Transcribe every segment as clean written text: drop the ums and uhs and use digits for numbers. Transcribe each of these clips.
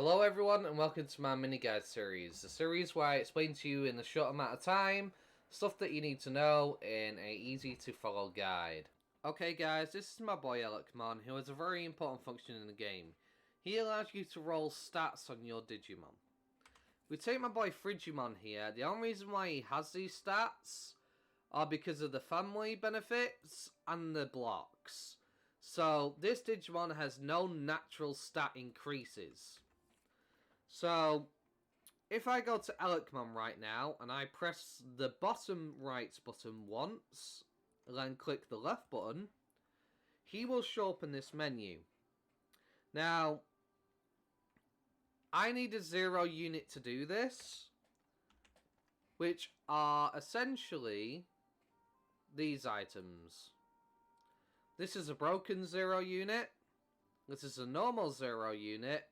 Hello everyone and welcome to my mini guide series. The series where I explain to you in a short amount of time stuff that you need to know in a easy to follow guide. Okay guys, this is my boy Elecmon, who has a very important function in the game. He allows you to roll stats on your Digimon. We take my boy Frigimon here. The only reason why he has these stats are because of the family benefits and the blocks. So this Digimon has no natural stat increases. So, if I go to Elecmon right now, and I press the bottom right button once, and then click the left button, he will show up in this menu. Now, I need a 0 unit to do this, which are essentially these items. This is a broken 0 unit, this is a normal 0 unit,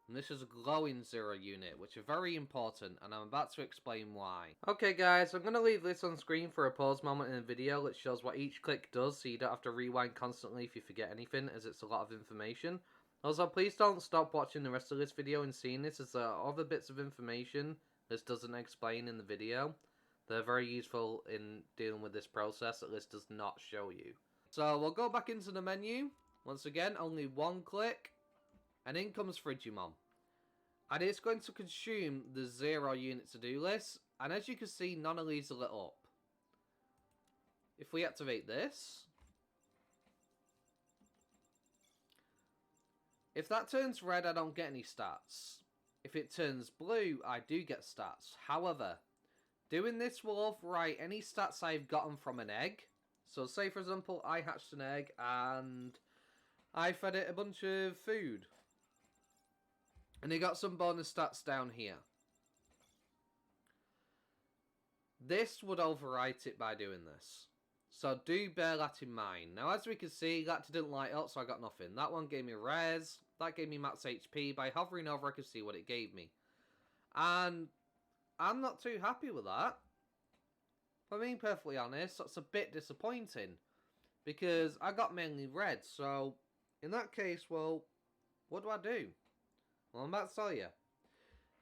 and this is a glowing 0 unit, which are very important, and I'm about to explain why. Okay guys, I'm going to leave this on screen for a pause moment in the video that shows what each click does, so you don't have to rewind constantly if you forget anything, as it's a lot of information. Also, please don't stop watching the rest of this video and seeing this, as there are other bits of information this doesn't explain in the video. They're very useful in dealing with this process that this does not show you. So we'll go back into the menu. Once again, only one click. And in comes Frigimon. And it's going to consume the 0 unit to do this. And as you can see, none of these are lit up. If we activate this. If that turns red, I don't get any stats. If it turns blue, I do get stats. However, doing this will overwrite any stats I've gotten from an egg. So say for example, I hatched an egg and I fed it a bunch of food. And it got some bonus stats down here. This would overwrite it by doing this. So do bear that in mind. Now as we can see, that didn't light up, so I got nothing. That one gave me res. That gave me max HP. By hovering over, I could see what it gave me. And I'm not too happy with that. If I'm being perfectly honest, that's a bit disappointing. Because I got mainly red. So in that case, well, what do I do? Well, I'm about to tell you.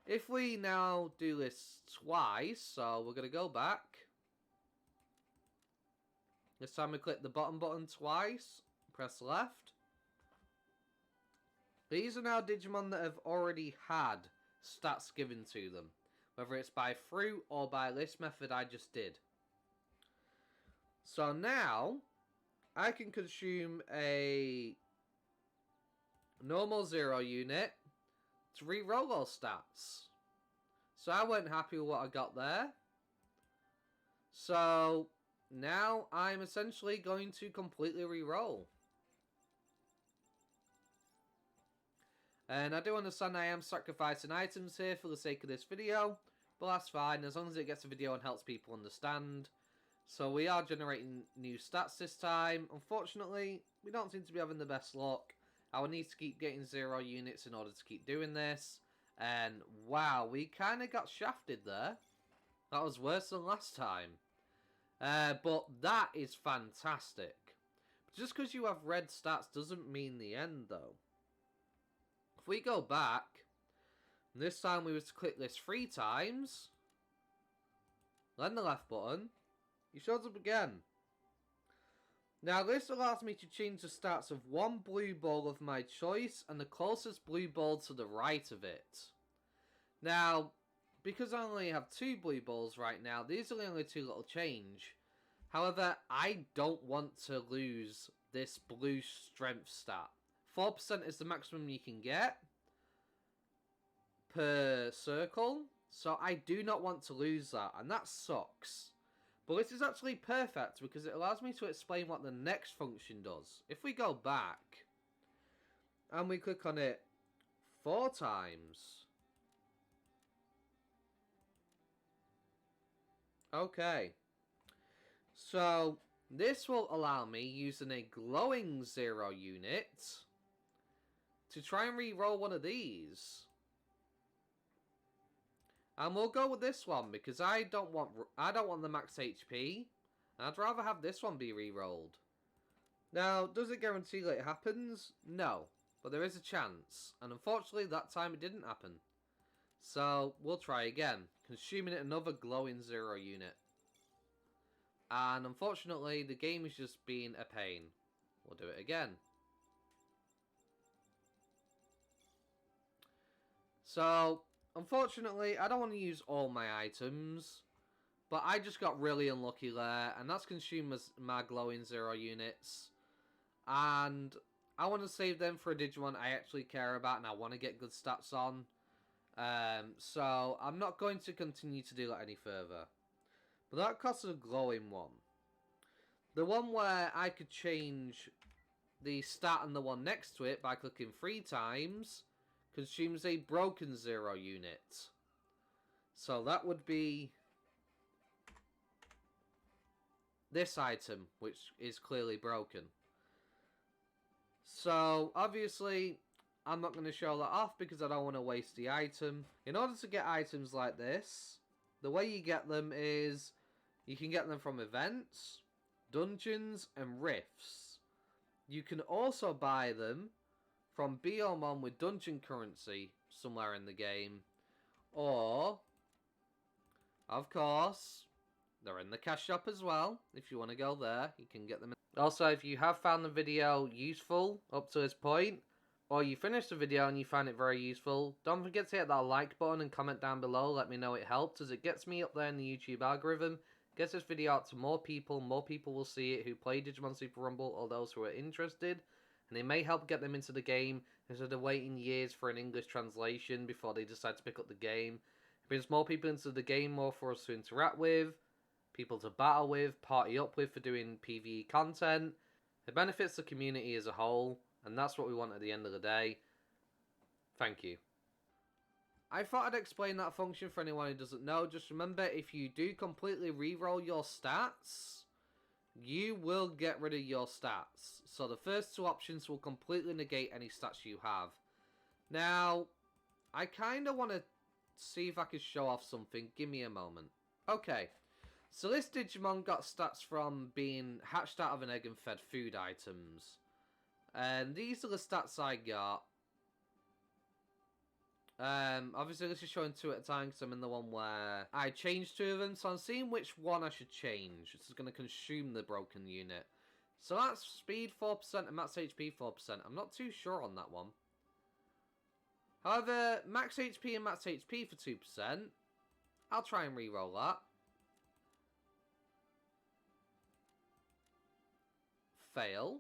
If we now do this twice, so we're going to go back. This time we click the bottom button twice. Press left. These are now Digimon that have already had stats given to them. Whether it's by fruit or by this method I just did. So now, I can consume a normal 0 unit to re-roll all stats. So I wasn't happy with what I got there. So now I'm essentially going to completely re-roll. And I do understand I am sacrificing items here for the sake of this video, but that's fine as long as it gets a video and helps people understand. So we are generating new stats this time. Unfortunately, we don't seem to be having the best luck. I will need to keep getting 0 units in order to keep doing this. And wow, we kind of got shafted there. That was worse than last time. But that is fantastic. Just because you have red stats doesn't mean the end though. If we go back, and this time we were to click this 3 times, then the left button, he shows up again. Now this allows me to change the stats of one blue ball of my choice and the closest blue ball to the right of it. Now, because I only have 2 blue balls right now, these are the only 2 little change. However, I don't want to lose this blue strength stat. 4% is the maximum you can get per circle, so I do not want to lose that, and that sucks. But this is actually perfect because it allows me to explain what the next function does. If we go back and we click on it 4 times. Okay. So this will allow me, using a glowing 0 unit, to try and re-roll one of these. And we'll go with this one because I don't want the max HP. I'd rather have this one be re-rolled. Now, does it guarantee that it happens? No. But there is a chance, and unfortunately that time it didn't happen. So we'll try again, consuming another glowing 0 unit. And unfortunately the game is just being a pain. We'll do it again. So unfortunately I don't want to use all my items, but I just got really unlucky there, and that's consumed my glowing 0 units. And I want to save them for a Digimon I actually care about and I want to get good stats on. So I'm not going to continue to do that any further. But that costs a glowing one. The one where I could change the stat and the one next to it by clicking 3 times consumes a broken 0 unit. So that would be this item, which is clearly broken. So obviously I'm not going to show that off because I don't want to waste the item. In order to get items like this, the way you get them is you can get them from events, dungeons, and rifts. You can also buy them from Digimon with dungeon currency somewhere in the game. Or, of course, they're in the cash shop as well. If you want to go there, you can get them. Also, if you have found the video useful up to this point, or you finished the video and you find it very useful, don't forget to hit that like button and comment down below. Let me know it helped, as it gets me up there in the YouTube algorithm. Gets this video out to more people will see it who play Digimon Super Rumble, or those who are interested. And it may help get them into the game instead of waiting years for an English translation before they decide to pick up the game. It brings more people into the game, more for us to interact with, people to battle with, party up with for doing PvE content. It benefits the community as a whole, and that's what we want at the end of the day. Thank you. I thought I'd explain that function for anyone who doesn't know. Just remember, if you do completely reroll your stats, you will get rid of your stats. So the first 2 options will completely negate any stats you have. Now, I kind of want to see if I can show off something. Give me a moment. Okay, so this Digimon got stats from being hatched out of an egg and fed food items. And these are the stats I got. Obviously this is showing 2 at a time because I'm in the one where I changed 2 of them, so I'm seeing which one I should change. This is going to consume the broken unit. So that's speed 4% and max HP 4%. I'm not too sure on that one. However, max HP and max HP for 2%. I'll try and re-roll that. Fail.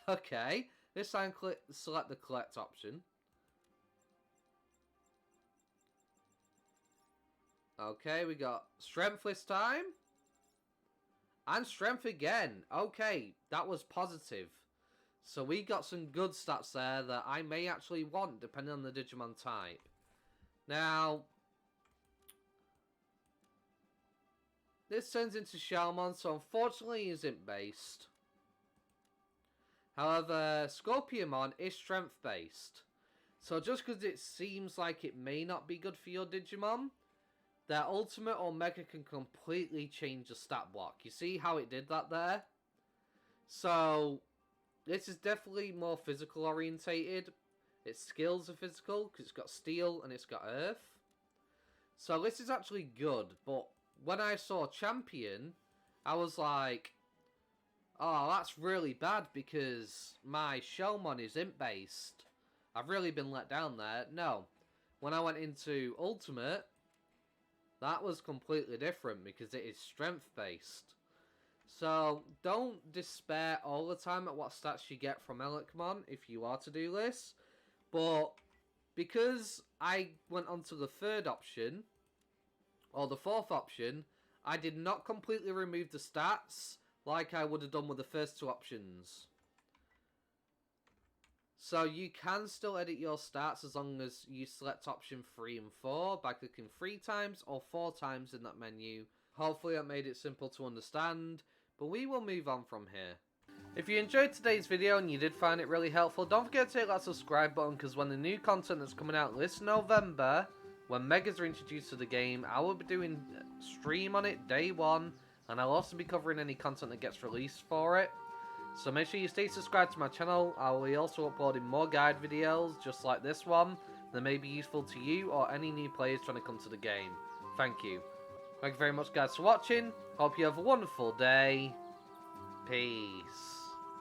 Okay. This time, select the collect option. Okay, we got strength this time. And strength again. Okay, that was positive. So we got some good stats there that I may actually want, depending on the Digimon type. Now, this turns into Shellmon, so unfortunately he isn't based. However, Scorpiomon is strength-based. So just because it seems like it may not be good for your Digimon, their ultimate or mega can completely change the stat block. You see how it did that there? So, this is definitely more physical orientated. Its skills are physical, because it's got steel and it's got earth. So this is actually good, but when I saw Champion, I was like, oh, that's really bad because my Shellmon is imp-based. I've really been let down there. No. When I went into Ultimate, that was completely different because it is strength-based. So, don't despair all the time at what stats you get from Elecmon if you are to do this. But, because I went on to the 3rd option, or the 4th option, I did not completely remove the stats like I would have done with the first 2 options. So you can still edit your stats as long as you select option 3 and 4 by clicking 3 times or 4 times in that menu. Hopefully that made it simple to understand, but we will move on from here. If you enjoyed today's video and you did find it really helpful, don't forget to hit that subscribe button, because when the new content that's coming out this November, when Megas are introduced to the game, I will be doing a stream on it day 1, and I'll also be covering any content that gets released for it. So make sure you stay subscribed to my channel. I will be also uploading more guide videos just like this one that may be useful to you or any new players trying to come to the game. Thank you. Thank you very much guys for watching. Hope you have a wonderful day. Peace.